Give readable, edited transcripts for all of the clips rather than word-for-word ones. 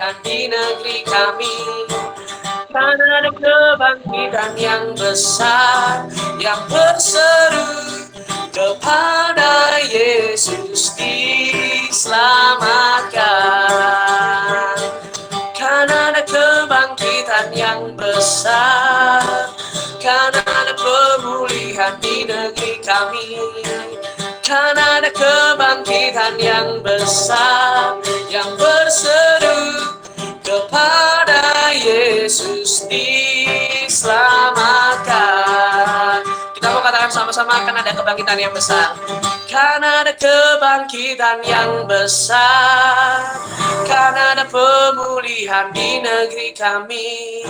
pemulihan di negeri kami. Karena ada kebangkitan yang besar, yang berseru kepada Yesus diselamatkan. Karena ada kebangkitan yang besar, karena ada pemulihan di negeri kami. Karena ada kebangkitan yang besar, yang berseru kepada Yesus diselamatkan. Kita mau katakan sama-sama, akan ada kebangkitan yang besar. Karena ada kebangkitan yang besar, karena ada pemulihan di negeri kami.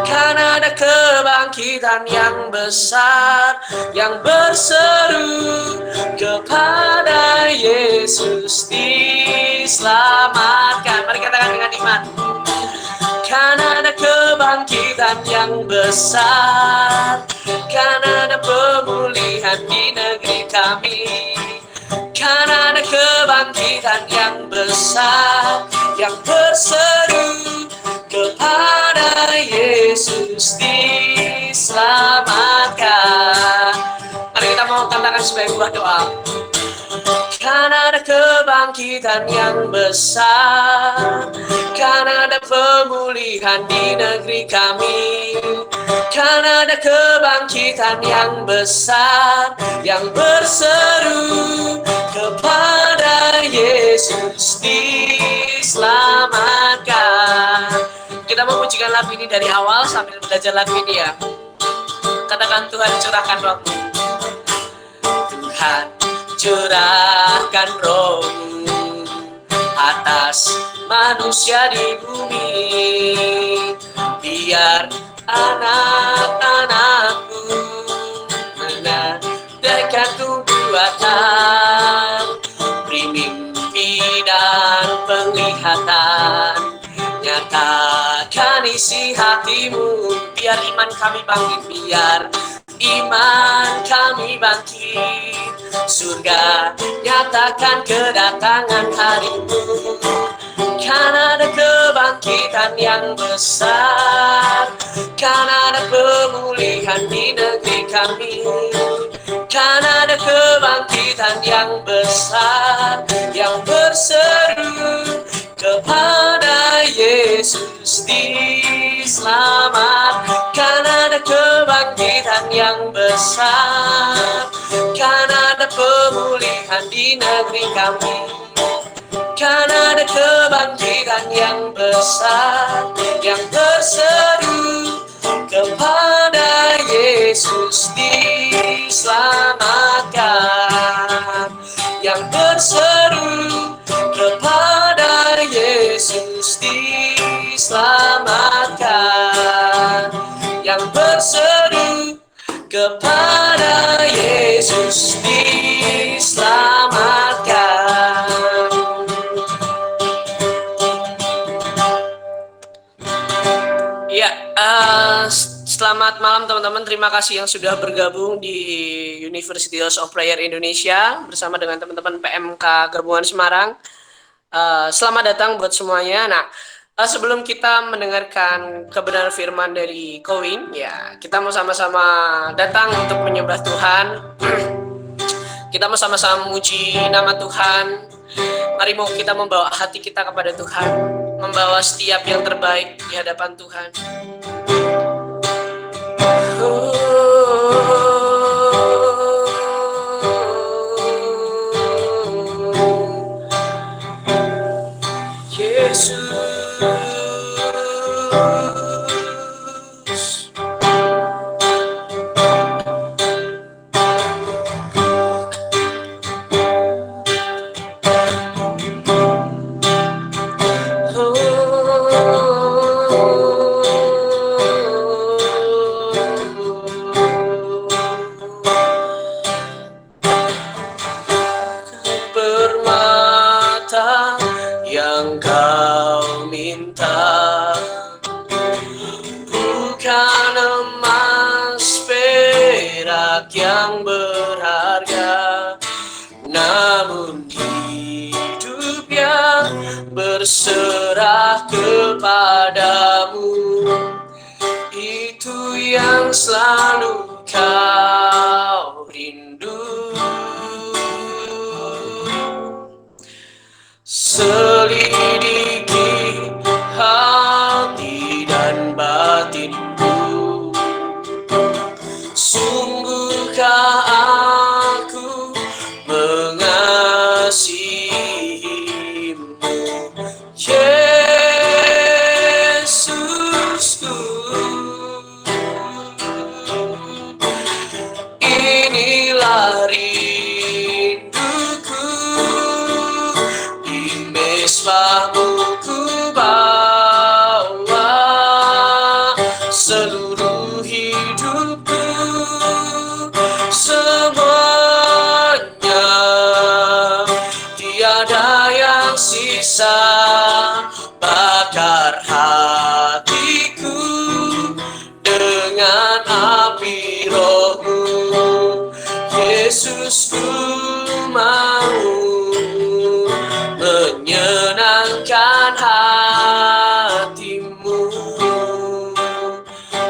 Karena ada kebangkitan yang besar, yang berseru kepada Yesus diselamatkan. Mari katakan dengan iman. Karena ada kebangkitan yang besar, karena ada pemulihan di negeri kami. Karena ada kebangkitan yang besar, yang berseru kepada Yesus diselamatkan. Mari kita mau katakan sebagai buah doa. Karena ada kebangkitan yang besar, karena ada pemulihan di negeri kami. Karena ada kebangkitan yang besar, yang berseru kepada Yesus diselamatkan. Kita memujikan lagu ini dari awal sambil belajar lagu ini ya. Katakan, Tuhan curahkan roh-Mu. Tuhan curahkan roh-Mu atas manusia di bumi, biar anak-anak-Mu menandaikan nubuatan, beri mimpi dan penglihatan, nyatakan isi hati-Mu, biar iman kami bangkit, biar iman kami bangkit, surga nyatakan kedatangan hari-Mu. Karena ada kebangkitan yang besar, karena ada pemulihan di negeri kami. Karena ada kebangkitan yang besar, yang berseru kepada Yesus diselamatkan. Karena ada kebangkitan yang besar, karena ada pemulihan di negeri kami. Karena ada kebangkitan yang besar, yang berseru kepada Yesus diselamatkan. Yang berseru kepada Yesus diselamatkan. Yang berseru kepada Yesus diselamatkan. Ya, selamat malam teman-teman. Terima kasih yang sudah bergabung di University House of Prayer Indonesia bersama dengan teman-teman PMK Gabungan Semarang. Selamat datang buat semuanya. Nah, sebelum kita mendengarkan kebenaran firman dari Kowin, ya kita mau sama-sama datang untuk menyembah Tuhan. Kita mau sama-sama memuji nama Tuhan. Mari mau kita membawa hati kita kepada Tuhan, membawa setiap yang terbaik di hadapan Tuhan. Yesus, permata yang kau minta bukan emas perak yang berharga, namun hidup yang berserah kepadamu, itu yang selalu kau rindu. Selidiki hati dan batinku, sungguhkah aku mengasihimu, Yesusku. Inilah rinduku, di mesbahmu ku bawa seluruh hidupku, semuanya, tiada yang sisa. Bakar hatiku dengan api rohmu, Yesus, ku mau menyenangkan hatimu.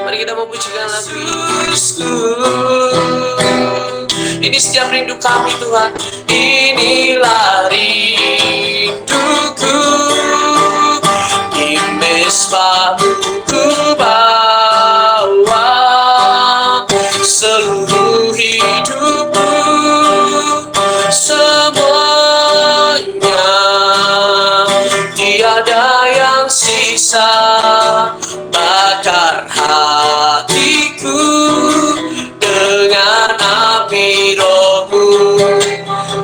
Mari kita memujikan lagu Yesusku. Ini setiap rindu kami, Tuhan. Inilah rinduku, di mesbahmu ku bawa seluruh hidupku, semuanya, tiada yang sisa. Bakar hatiku dengan api rohmu,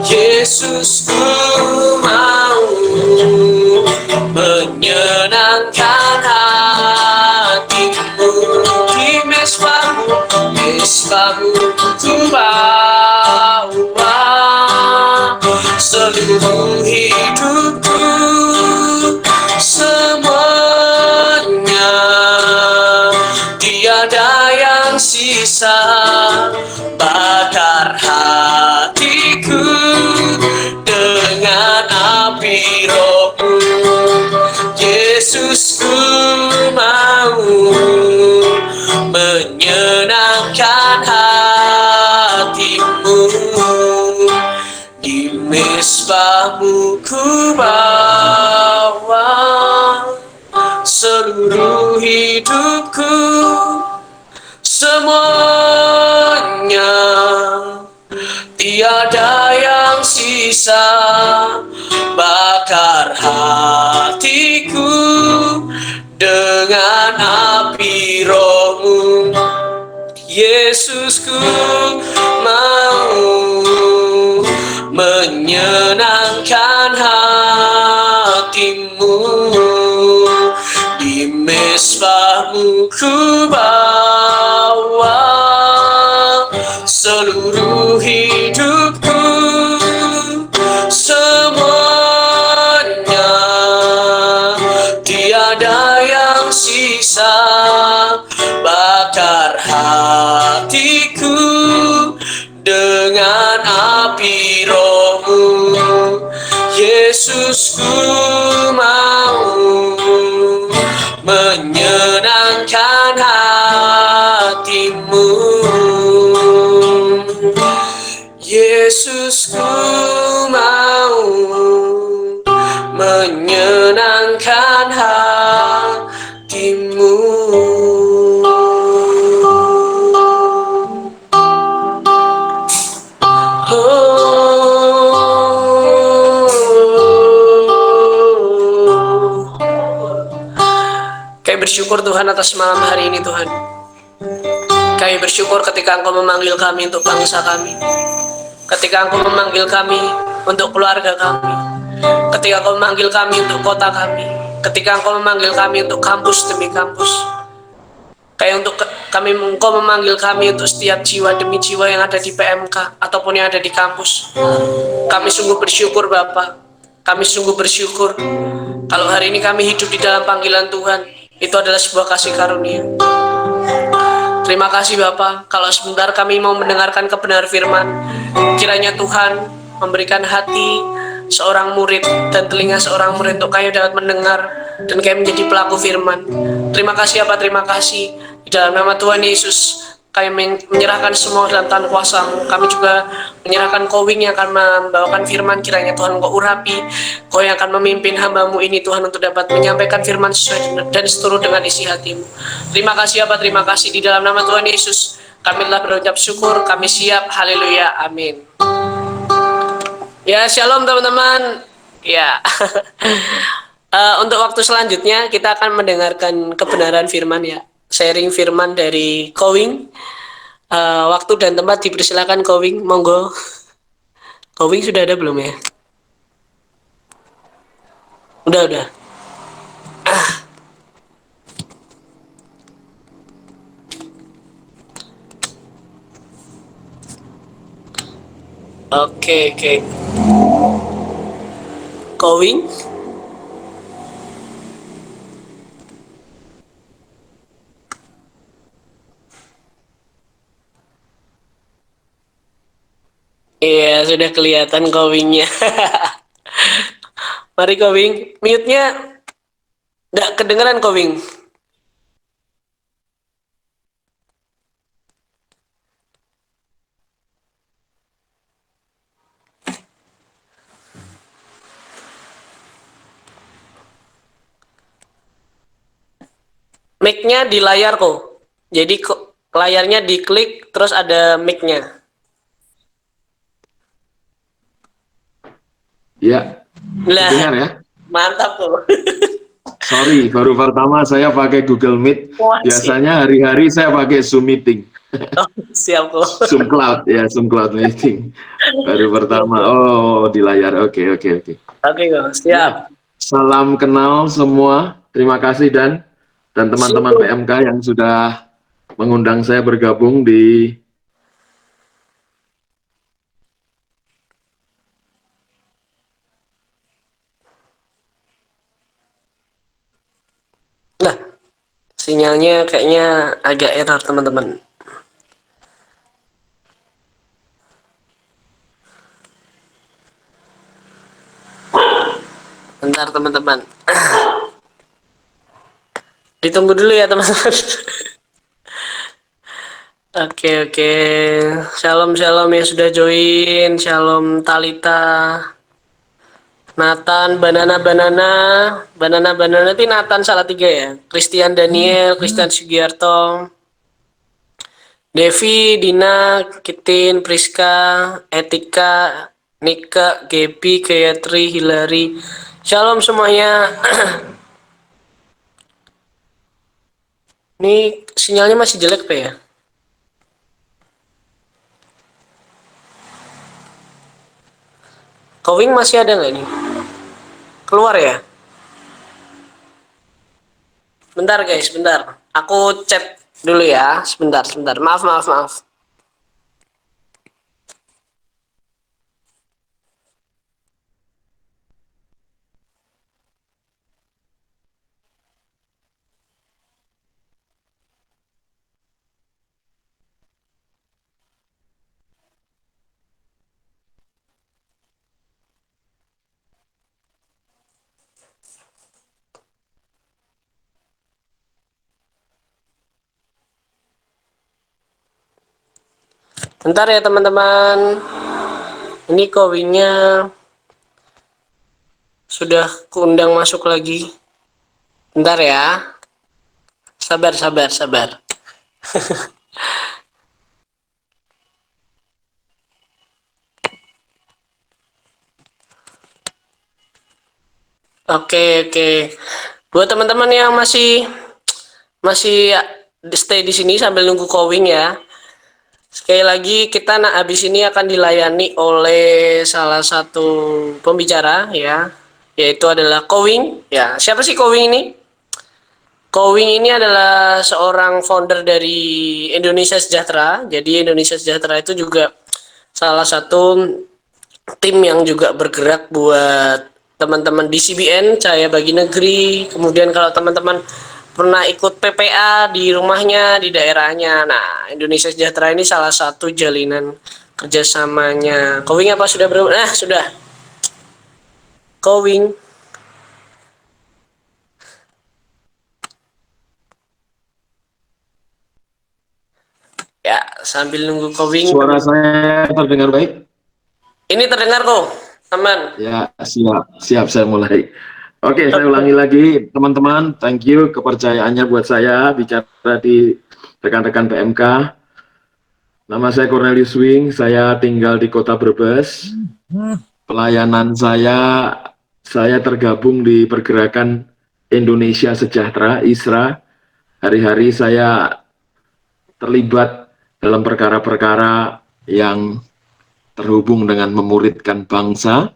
Yesus, ku mau menyenangkan hatimu. Di mesbahmu ku bawa seluruh hidupku, semuanya, tiada yang sisa. Bakar hatiku dengan api rohmu, Yesus, ku mau menyenangkan hatimu. Di mesbahmu ku bawa seluruh hidupku, semuanya, tiada yang sisa. Bakar hatiku dengan api rohmu, Yesus, ku mau menyenangkan hatimu. Di mesbahmu ku bawa seluruh hidupku, semuanya, tiada yang sisa. Bakar hatiku dengan api rohmu, Yesus, ku mau menyenangkan hatimu. Yesus, ku mau menyenangkan hatimu. Kami bersyukur Tuhan atas malam hari ini, Tuhan. Kami bersyukur ketika Engkau memanggil kami untuk bangsa kami, ketika Engkau memanggil kami untuk keluarga kami, ketika Engkau memanggil kami untuk kota kami, ketika Engkau memanggil kami untuk kampus demi kampus. Kayak untuk Engkau memanggil kami untuk setiap jiwa demi jiwa yang ada di PMK ataupun yang ada di kampus. Kami sungguh bersyukur, Bapa. Kami sungguh bersyukur kalau hari ini kami hidup di dalam panggilan Tuhan. Itu adalah sebuah kasih karunia. Terima kasih Bapa, kalau sebentar kami mau mendengarkan kebenaran firman. Kiranya Tuhan memberikan hati seorang murid dan telinga seorang murid untuk kayu dapat mendengar dan kayu menjadi pelaku firman. Terima kasih Bapak, terima kasih. Di dalam nama Tuhan Yesus, kami menyerahkan semua dalam tangan kuasa-Mu. Kami juga menyerahkan Kowing yang akan membawakan firman, kiranya Tuhan Engkau urapi. Kau yang akan memimpin hamba-Mu ini Tuhan untuk dapat menyampaikan firman sesuai dan seturut dengan isi hati-Mu. Terima kasih Bapak, terima kasih. Di dalam nama Tuhan Yesus, kami telah berucap syukur, kami siap. Haleluya, amin. Ya, shalom teman-teman. Ya. Untuk waktu selanjutnya kita akan mendengarkan kebenaran firman ya. Sharing firman dari Kowing. Waktu dan tempat dipersilakan Kowing, monggo. Kowing sudah ada belum ya? Udah. Oke. Kowing. Iya, sudah kelihatan Kowingnya. Mari Kowing, mute-nya nggak kedengeran Kowing. Mic-nya di layar kok. Jadi layarnya diklik terus ada mic-nya. Ya, Lah, dengar ya. mantap tuh. Sorry, baru pertama saya pakai Google Meet. Wah, Biasanya hari-hari saya pakai Zoom Meeting. siap kok. Zoom Cloud, ya Zoom Cloud Meeting. Baru pertama. Oh, di layar. Oke. Oke kok, Ya, siap. salam kenal semua. Terima kasih dan teman-teman PMK yang sudah mengundang saya bergabung di Nah, sinyalnya kayaknya agak error teman-teman. Bentar teman-teman. Ditunggu dulu ya teman-teman. Oke. Shalom yang sudah join. Shalom Talita. Nathan, Banana itu Nathan Salatiga ya. Christian Daniel, Christian Sugiarto, Devi, Dina, Kitin, Priska, Etika, Nika, Gepi, Gayatri, Hilary. Shalom semuanya. Ini sinyalnya masih jelek Pak ya? Kowing masih ada nggak nih? Keluar ya? Bentar guys, bentar. Aku chat dulu ya. Sebentar. Maaf. Bentar ya teman-teman. Ini Kowingnya sudah kuundang masuk lagi. Bentar ya. Sabar. Oke. Buat teman-teman yang masih stay di sini sambil nunggu Kowing ya. Sekali lagi kita habis ini akan dilayani oleh salah satu pembicara ya, yaitu adalah Kowing. Ya, siapa sih Kowing ini? Kowing ini adalah seorang founder dari Indonesia Sejahtera. Jadi Indonesia Sejahtera itu juga salah satu tim yang juga bergerak buat teman-teman di CBN, Cahaya Bagi Negeri. Kemudian kalau teman-teman pernah ikut PPA di rumahnya, di daerahnya. Nah, Indonesia Sejahtera ini salah satu jalinan kerjasamanya. Kowing apa sudah sudah. Kowing. Ya, sambil nunggu Kowing. Suara saya terdengar baik? Ini terdengar kok, teman. Ya, siap saya mulai. Oke, saya ulangi lagi, teman-teman. Thank you kepercayaannya buat saya bicara di rekan-rekan PMK. Nama saya Cornelius Wing, saya tinggal di Kota Brebes. Pelayanan saya tergabung di Pergerakan Indonesia Sejahtera, ISRA. Hari-hari saya terlibat dalam perkara-perkara yang terhubung dengan memuridkan bangsa.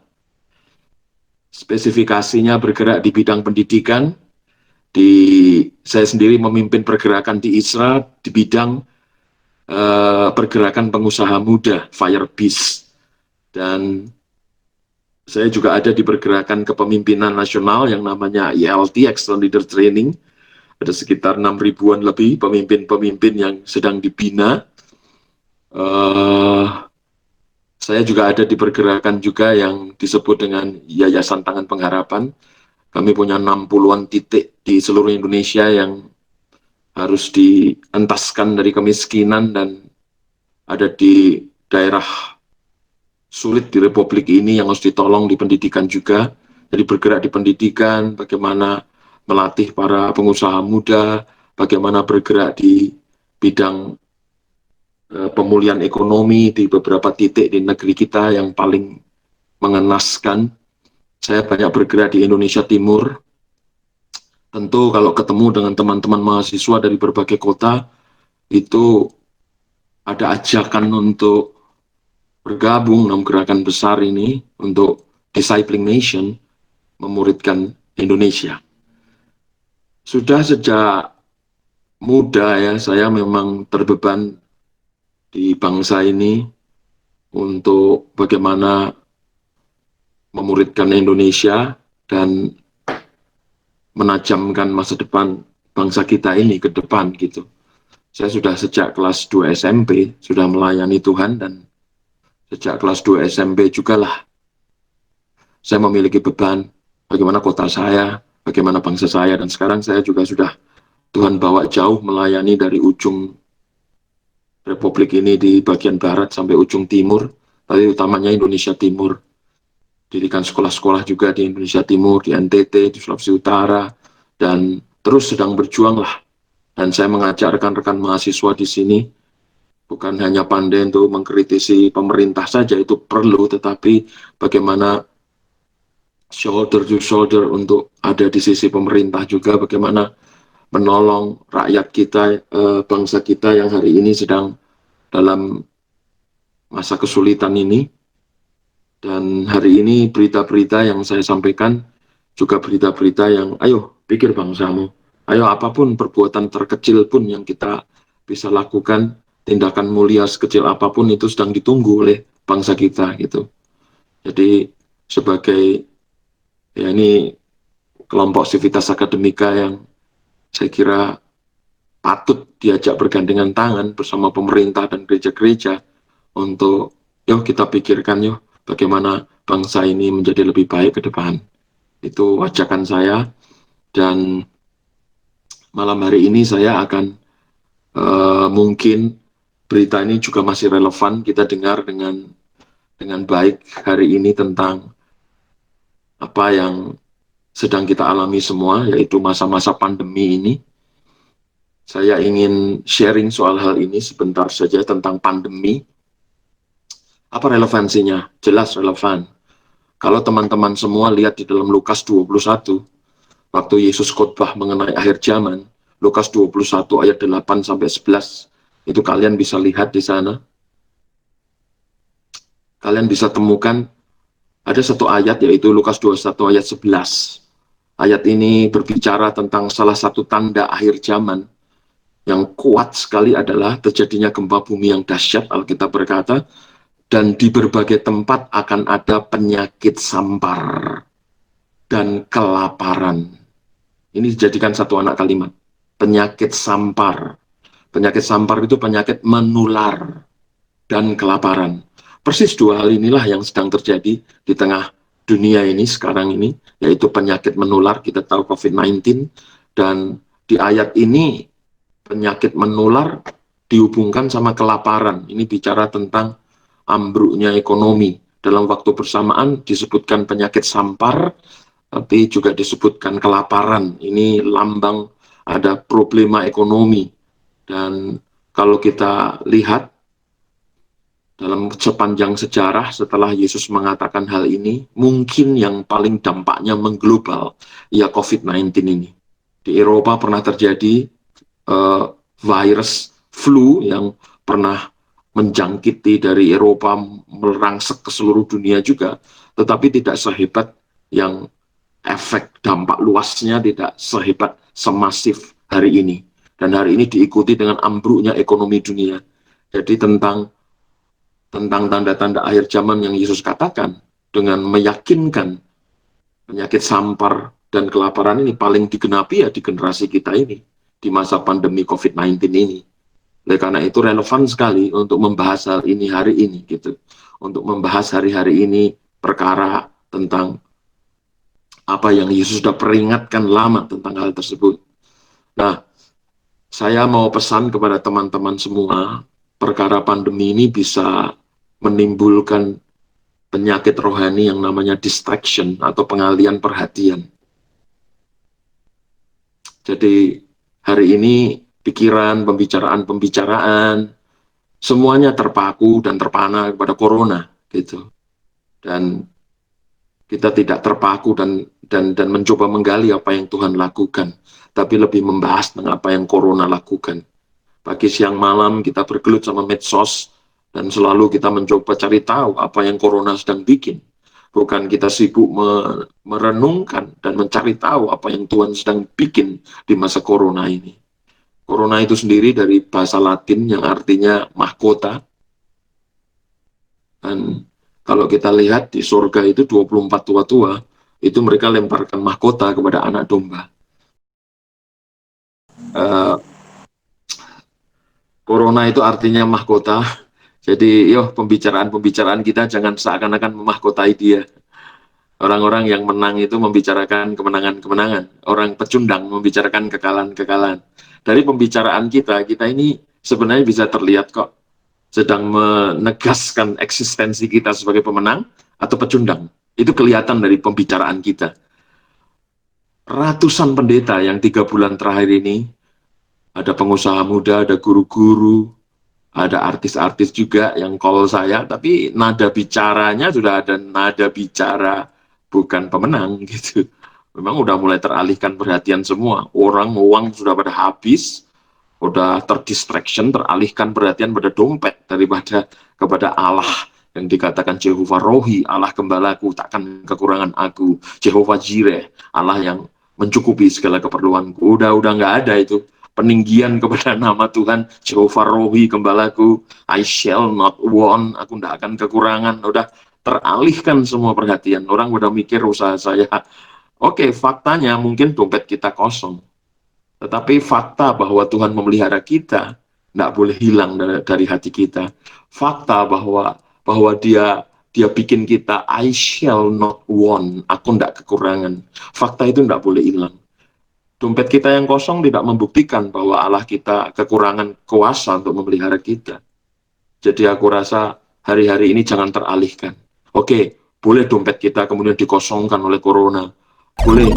Spesifikasinya bergerak di bidang pendidikan. Saya sendiri memimpin pergerakan di ISRA di bidang pergerakan pengusaha muda, Firebeast. Dan saya juga ada di pergerakan kepemimpinan nasional yang namanya ILT, Excellent Leader Training. Ada sekitar 6.000-an lebih pemimpin-pemimpin yang sedang dibina. Saya juga ada di pergerakan juga yang disebut dengan Yayasan Tangan Pengharapan. Kami punya 60-an titik di seluruh Indonesia yang harus dientaskan dari kemiskinan dan ada di daerah sulit di Republik ini yang harus ditolong di pendidikan juga. Jadi bergerak di pendidikan, bagaimana melatih para pengusaha muda, bagaimana bergerak di bidang pemulihan ekonomi di beberapa titik di negeri kita yang paling mengenaskan. Saya banyak bergerak di Indonesia Timur. Tentu kalau ketemu dengan teman-teman mahasiswa dari berbagai kota, itu ada ajakan untuk bergabung dalam gerakan besar ini untuk Discipling Nation, memuridkan Indonesia. Sudah sejak muda ya, saya memang terbeban di bangsa ini untuk bagaimana memuridkan Indonesia dan menajamkan masa depan bangsa kita ini ke depan gitu. Saya sudah sejak kelas 2 SMP sudah melayani Tuhan dan sejak kelas 2 SMP juga lah saya memiliki beban bagaimana kota saya, bagaimana bangsa saya, dan sekarang saya juga sudah Tuhan bawa jauh melayani dari ujung Republik ini di bagian barat sampai ujung timur, tapi utamanya Indonesia Timur. Dirikan sekolah-sekolah juga di Indonesia Timur, di NTT, di Sulawesi Utara, dan terus sedang berjuang lah. Dan saya mengajak rekan-rekan mahasiswa di sini, bukan hanya pandai untuk mengkritisi pemerintah saja, itu perlu, tetapi bagaimana shoulder to shoulder untuk ada di sisi pemerintah juga, bagaimana menolong rakyat kita, bangsa kita yang hari ini sedang dalam masa kesulitan ini. Dan hari ini berita-berita yang saya sampaikan juga berita-berita yang, ayo pikir bangsamu, ayo apapun perbuatan terkecil pun yang kita bisa lakukan, tindakan mulia sekecil apapun itu sedang ditunggu oleh bangsa kita gitu. Jadi sebagai ya ini kelompok Civitas Akademika yang saya kira patut diajak bergandengan tangan bersama pemerintah dan gereja-gereja untuk yuk kita pikirkan yuk bagaimana bangsa ini menjadi lebih baik ke depan. Itu ajakan saya, dan malam hari ini saya akan mungkin berita ini juga masih relevan kita dengar dengan baik hari ini tentang apa yang sedang kita alami semua, yaitu masa-masa pandemi ini. Saya ingin sharing soal hal ini sebentar saja tentang pandemi. Apa relevansinya? Jelas relevan. Kalau teman-teman semua lihat di dalam Lukas 21, waktu Yesus khotbah mengenai akhir zaman, Lukas 21 ayat 8 sampai 11, itu kalian bisa lihat di sana. Kalian bisa temukan ada satu ayat, yaitu Lukas 21 ayat 11. Ayat ini berbicara tentang salah satu tanda akhir zaman yang kuat sekali adalah terjadinya gempa bumi yang dahsyat, Alkitab berkata, dan di berbagai tempat akan ada penyakit sampar dan kelaparan. Ini dijadikan satu anak kalimat. Penyakit sampar. Penyakit sampar itu penyakit menular dan kelaparan. Persis dua hal inilah yang sedang terjadi di tengah dunia ini sekarang ini, yaitu penyakit menular. Kita tahu COVID-19, dan di ayat ini penyakit menular dihubungkan sama kelaparan. Ini bicara tentang ambruknya ekonomi. Dalam waktu bersamaan disebutkan penyakit sampar, tapi juga disebutkan kelaparan. Ini lambang ada problema ekonomi. Dan kalau kita lihat dalam sepanjang sejarah setelah Yesus mengatakan hal ini, mungkin yang paling dampaknya mengglobal, ya COVID-19 ini. Di Eropa pernah terjadi virus flu yang pernah menjangkiti dari Eropa merangsek ke seluruh dunia juga, tetapi tidak sehebat yang efek dampak luasnya, tidak sehebat semasif hari ini. Dan hari ini diikuti dengan ambruknya ekonomi dunia. Jadi tentang tanda-tanda akhir zaman yang Yesus katakan, dengan meyakinkan penyakit sampar dan kelaparan ini paling digenapi ya di generasi kita ini, di masa pandemi COVID-19 ini. Oleh karena itu relevan sekali untuk membahas hal ini hari ini, gitu. Untuk membahas hari-hari ini perkara tentang apa yang Yesus sudah peringatkan lama tentang hal tersebut. Nah, saya mau pesan kepada teman-teman semua, perkara pandemi ini bisa menimbulkan penyakit rohani yang namanya distraction atau pengalian perhatian. Jadi hari ini pikiran, pembicaraan, semuanya terpaku dan terpana kepada corona, gitu. Dan kita tidak terpaku dan mencoba menggali apa yang Tuhan lakukan, tapi lebih membahas tentang apa yang corona lakukan. Pagi, siang, malam kita bergelut sama medsos, dan selalu kita mencoba cari tahu apa yang corona sedang bikin. Bukan kita sibuk merenungkan dan mencari tahu apa yang Tuhan sedang bikin di masa corona ini. Corona itu sendiri dari bahasa Latin yang artinya mahkota. Dan kalau kita lihat di surga itu 24 tua-tua, itu mereka lemparkan mahkota kepada anak domba. Corona itu artinya mahkota. Jadi, pembicaraan kita jangan seakan-akan memahkotai dia. Orang-orang yang menang itu membicarakan kemenangan-kemenangan. Orang pecundang membicarakan kekalahan-kekalahan. Dari pembicaraan kita ini sebenarnya bisa terlihat kok sedang menegaskan eksistensi kita sebagai pemenang atau pecundang. Itu kelihatan dari pembicaraan kita. Ratusan pendeta yang 3 bulan terakhir ini, ada pengusaha muda, ada guru-guru, ada artis-artis juga yang call saya, tapi nada bicaranya sudah ada nada bicara bukan pemenang, gitu. Memang udah mulai teralihkan perhatian semua. Orang uang sudah pada habis, udah terdistraction, teralihkan perhatian pada dompet daripada kepada Allah yang dikatakan Jehovah Rohi, Allah gembalaku, takkan kekurangan aku. Jehovah Jireh, Allah yang mencukupi segala keperluanku. Udah nggak ada itu peninggian kepada nama Tuhan, Jehovah Rohi gembalaku, I shall not want, aku tidak akan kekurangan. Udah teralihkan semua perhatian. Orang udah mikir usaha saya. Oke, faktanya mungkin dompet kita kosong. Tetapi fakta bahwa Tuhan memelihara kita tidak boleh hilang dari hati kita. Fakta bahwa dia bikin kita I shall not want, aku tidak kekurangan. Fakta itu tidak boleh hilang. Dompet kita yang kosong tidak membuktikan bahwa Allah kita kekurangan kuasa untuk memelihara kita. Jadi aku rasa hari-hari ini jangan teralihkan. Oke, boleh dompet kita kemudian dikosongkan oleh corona. Boleh.